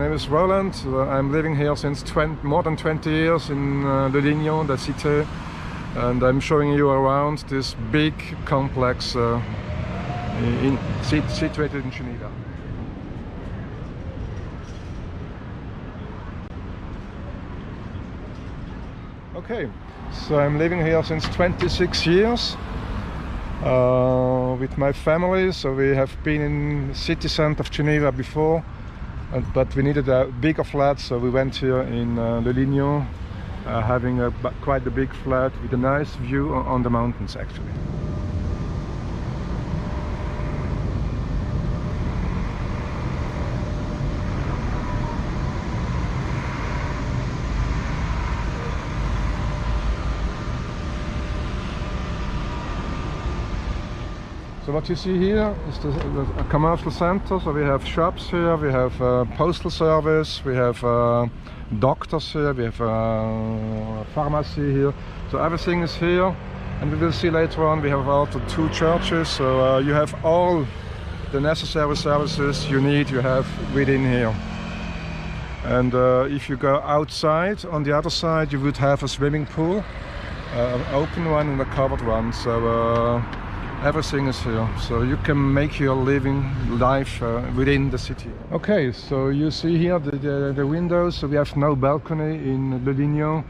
name is Roland. I'm living here since more than 20 years in Lignon, the city, and I'm showing you around this big complex situated in Geneva. Okay, so I'm living here since 26 years with my family. So we have been in the city center of Geneva before, but we needed a bigger flat, so we went here in Lilino, having quite a big flat with a nice view on the mountains actually. So what you see here is a commercial center. So we have shops here, we have postal service, we have doctors here, we have a pharmacy here. So everything is here, and we will see later on we have also 2 churches. So you have all the necessary services you need, you have within here. And if you go outside, on the other side you would have a swimming pool, an open one and a covered one. So everything is here, so you can make your living life within the city. Okay, so you see here the windows. So we have no balcony in Lilino,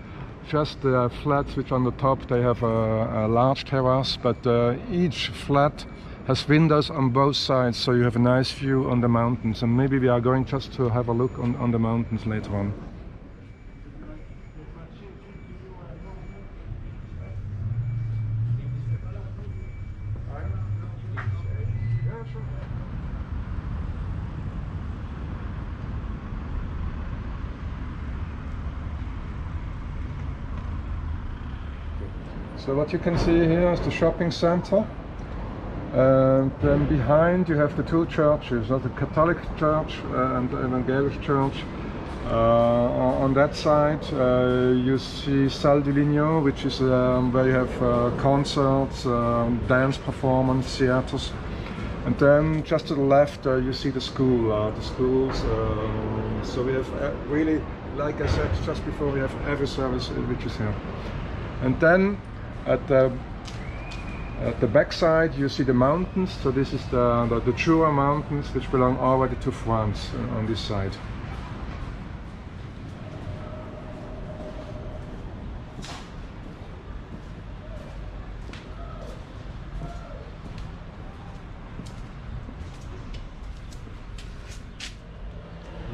just the flats which on the top they have a large terrace, but each flat has windows on both sides, so you have a nice view on the mountains. And maybe we are going just to have a look on the mountains later on. So what you can see here is the shopping center, and then behind you have the 2 churches, the Catholic Church and the Evangelical Church. On that side you see Salle de Lignon, which is where you have concerts, dance performance, theaters. And then just to the left you see the schools. So we have really, like I said just before, we have every service which is here. And then at the back side you see the mountains. So this is the Jura mountains, which belong already to France on this side.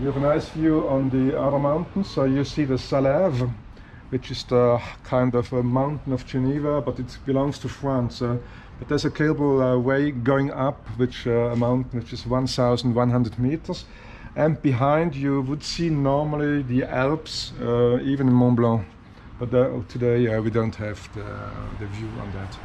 You have a nice view on the other mountains. So you see the Salève, which is the kind of a mountain of Geneva, but it belongs to France. But there's a cable way going up, which a mountain which is 1,100 meters. And behind you would see normally the Alps, even in Mont Blanc. But today we don't have the view on that.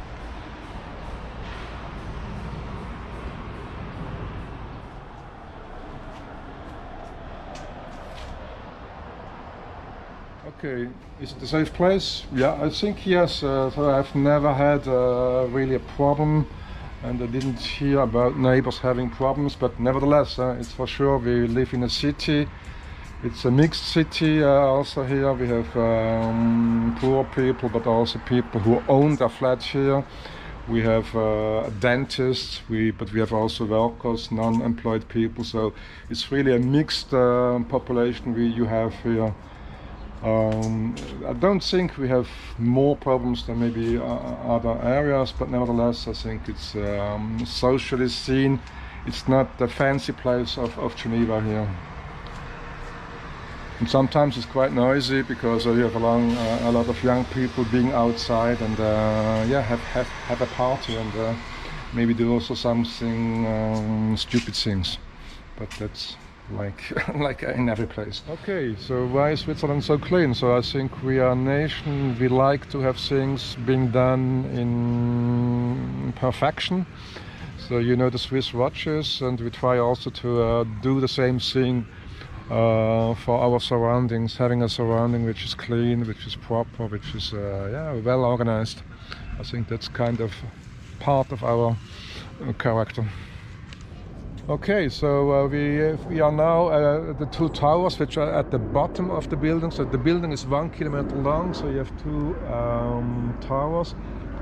Okay, is it a safe place? Yeah, I think yes. So I've never had really a problem, and I didn't hear about neighbors having problems. But nevertheless, it's for sure we live in a city. It's a mixed city. Also here we have poor people, but also people who own their flats here. We have dentists, but we have also workers, non-employed people. So it's really a mixed population you have here. I don't think we have more problems than maybe other areas, but nevertheless I think it's socially seen. It's not the fancy place of Geneva here. And sometimes it's quite noisy because you have a lot of young people being outside and yeah, have a party and maybe do also something stupid things, but that's like in every place. Okay, so why is Switzerland so clean? So I think we are a nation, we like to have things being done in perfection. So you know the Swiss watches, and we try also to do the same thing for our surroundings, having a surrounding which is clean, which is proper, which is yeah, well organized. I think that's kind of part of our character. Okay, so we are now at the two towers which are at the bottom of the building. So the building is 1 kilometer long, so you have two towers.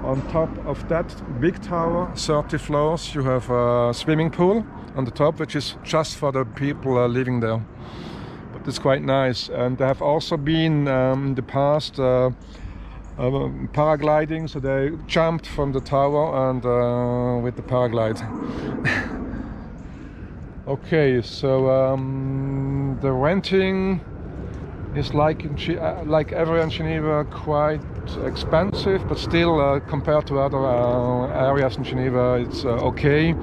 On top of that big tower, 30 floors, you have a swimming pool on the top, which is just for the people living there. But it's quite nice. And there have also been in the past paragliding, so they jumped from the tower and with the paraglide. Okay, so the renting is like everywhere in Geneva quite expensive, but still compared to other areas in Geneva it's okay.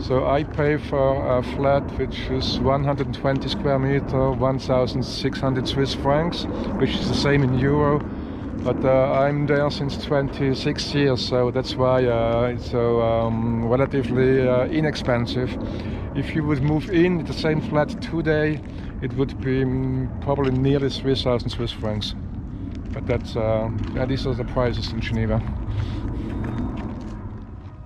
So I pay for a flat which is 120 square meter, 1,600 Swiss francs, which is the same in euro. But I'm there since 26 years, so that's why it's so relatively inexpensive. If you would move in the same flat today, it would be probably nearly 3,000 Swiss francs. But that's these are the prices in Geneva.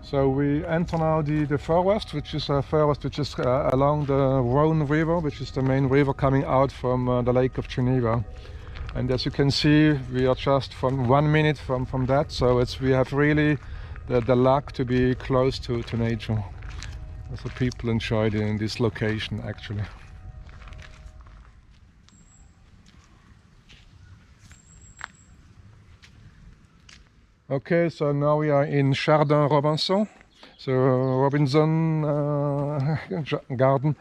So we enter now the forest, which is a forest which is along the Rhone River, which is the main river coming out from the Lake of Geneva. And as you can see, we are just from 1 minute from that, so we have really the luck to be close to nature. So people enjoy this location actually. Okay, so now we are in Jardin Robinson, so Robinson garden.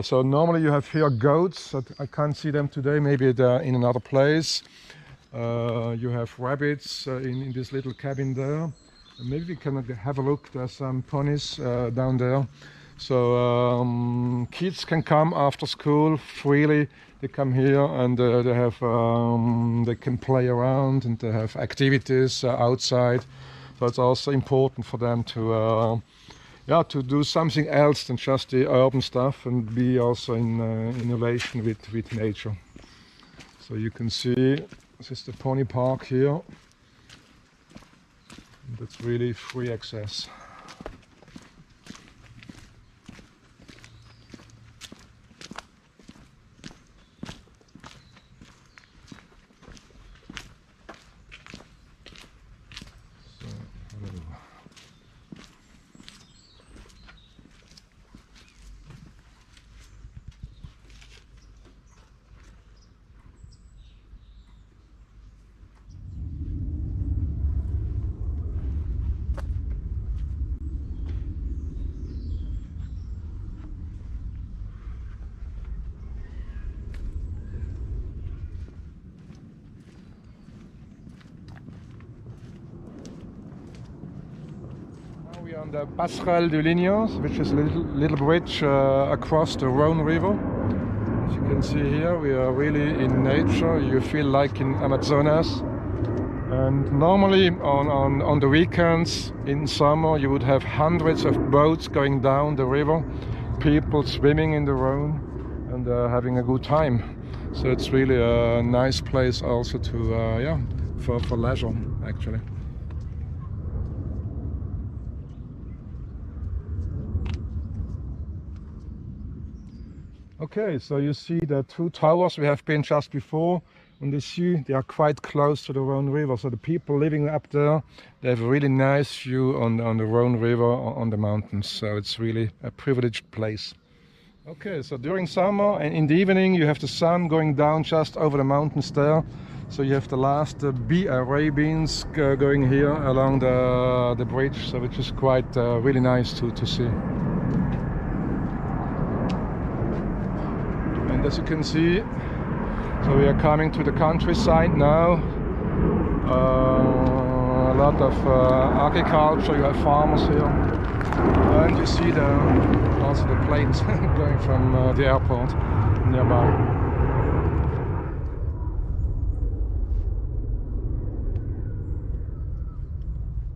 So normally you have here goats. I can't see them today, maybe they're in another place. You have rabbits in this little cabin there. And maybe we can have a look, there's some ponies down there. So kids can come after school freely. They come here and they can play around and they have activities outside. So it's also important for them to do something else than just the urban stuff and be also in relation with nature. So you can see this is the pony park here. And that's really free access. We are on the Passerelle du Lignon, which is a little bridge across the Rhone River. As you can see here, we are really in nature. You feel like in Amazonas. And normally on the weekends in summer, you would have hundreds of boats going down the river, people swimming in the Rhone and having a good time. So it's really a nice place also to for leisure actually. Okay, so you see the two towers we have been just before on the sea. They are quite close to the Rhone River, so the people living up there, they have a really nice view on the Rhone River on the mountains. So it's really a privileged place. Okay, so during summer and in the evening you have the sun going down just over the mountains there. So you have the last ray beams going here along the bridge, so which is quite really nice to see. And as you can see, so we are coming to the countryside now. A lot of agriculture, you have farmers here. And you see also the planes going from the airport nearby.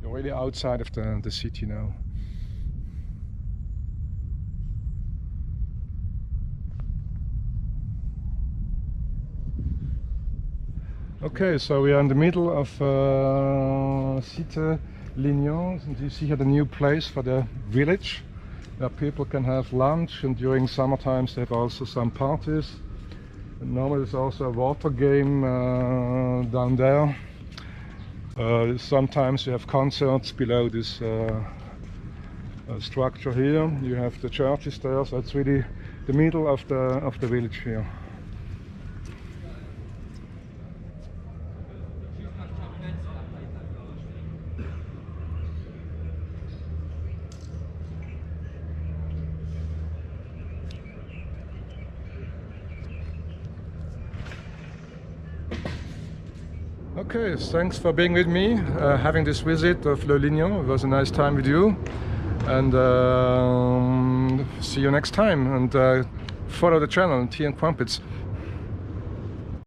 You're really outside of the city now. Okay, so we are in the middle of Cité Lignon, and you see here the new place for the village. where people can have lunch, and during summer times they have also some parties. And normally there's also a water game down there. Sometimes you have concerts below this structure here. You have the churches there, so it's really the middle of the village here. Okay, thanks for being with me, having this visit of Lignon. It was a nice time with you, and see you next time. And follow the channel Tea&Crumpets.